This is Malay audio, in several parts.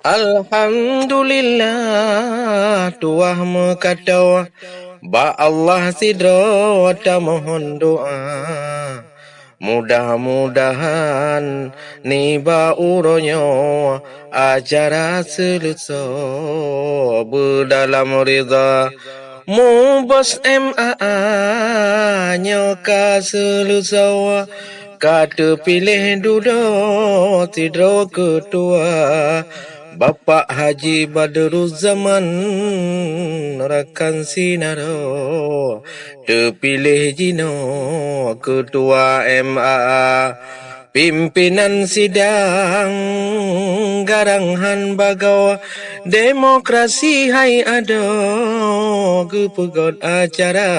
Alhamdulillah tuah mekatau ba Allah sidro ta mohon doa. Mudah-mudahan ni ba uronyo acara seluso berdalam rida mu bos MAA nyoka seluso kata pilih duduk tidro ketua Bapak Haji Badruzzaman rakan sinaro terpilih Jino ketua MAA pimpinan sidang garangan bagau demokrasi hai ado gepegod acara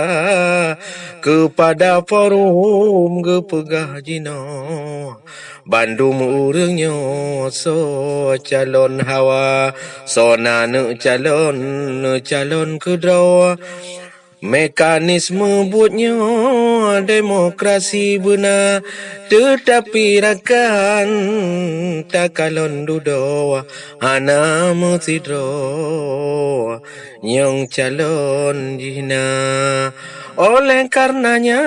kepada forum gepegah Jino Bandung urangnya so calon hawa sona calon kedraw mekanisme buatnya demokrasi benar tetapi rakan tak kalon dudo hana mesidro nyong calon jina oleh karenanya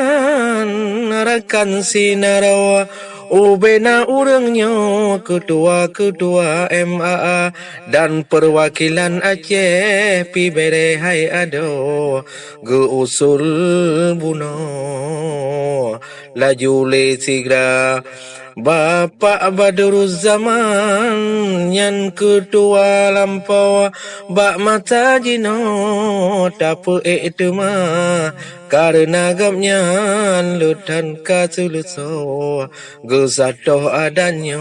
rakan sinaro Ubena urangnya ketua-ketua MAA dan perwakilan Aceh pi bere hai ado ge usul buno laju le sigra Bapak Badruzzaman yang ketua lampau bak mata jino tapu etema karena gamnya lutan kasuluso gesatoh adanya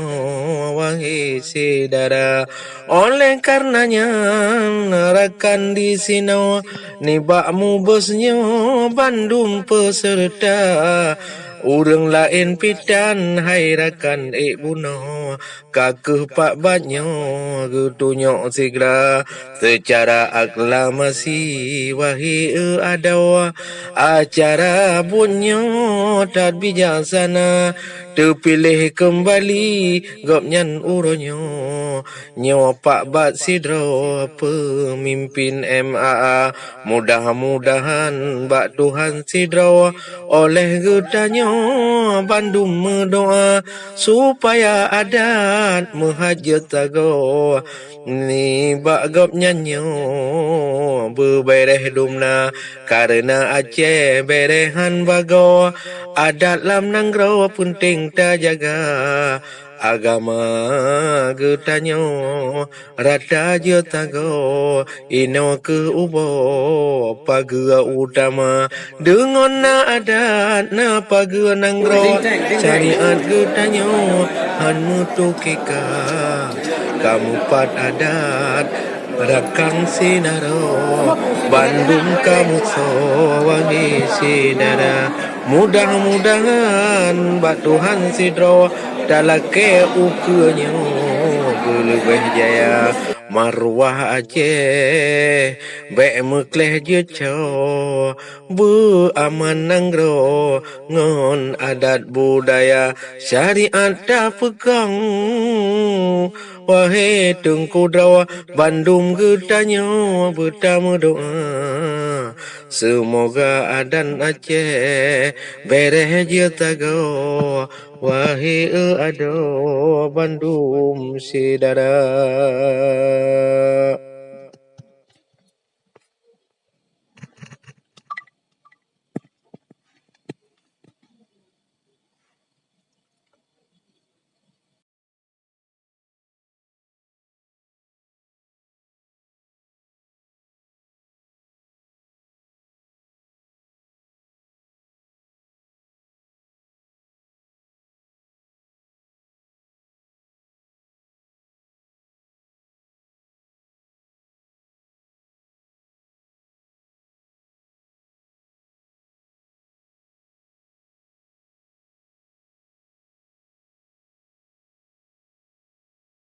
wangi sidara oleh karenanya rakan di sino ni bakmu bosnya Bandung peserta Urang lain pidan hai rakan buno kakuh pak banyo getunyo sigra secara aklamasi wahi adawa acara bunyo tad bijaksana terpilih kembali gopnyan uronyo nyo pak bat sidro pemimpin MAA mudah-mudahan bak Tuhan sidro oleh getanyo Bandung mendoa supaya adat menghajat tago ni bak nyanyo berbereh dumna karena Aceh berehan bago adat lam nanggro penting ta jaga agama getanyo rata jotago ino ke ubo pagua utama dengan na adat na pagua nanggro syariat getanyo hanu tukika kamu pat adat rakan sinaro Bandung kamu wangi sinara mudah-mudahan bak Tuhan sidro dalake ukunya gelebeh jaya marwah Aceh be mekleh jeco bu aman nanggro ngon adat budaya syariat dah pegang wahai tengku drawa Bandung getanyo bertama doa semoga adan Aceh bereh jetago wahai ado Bandung sidara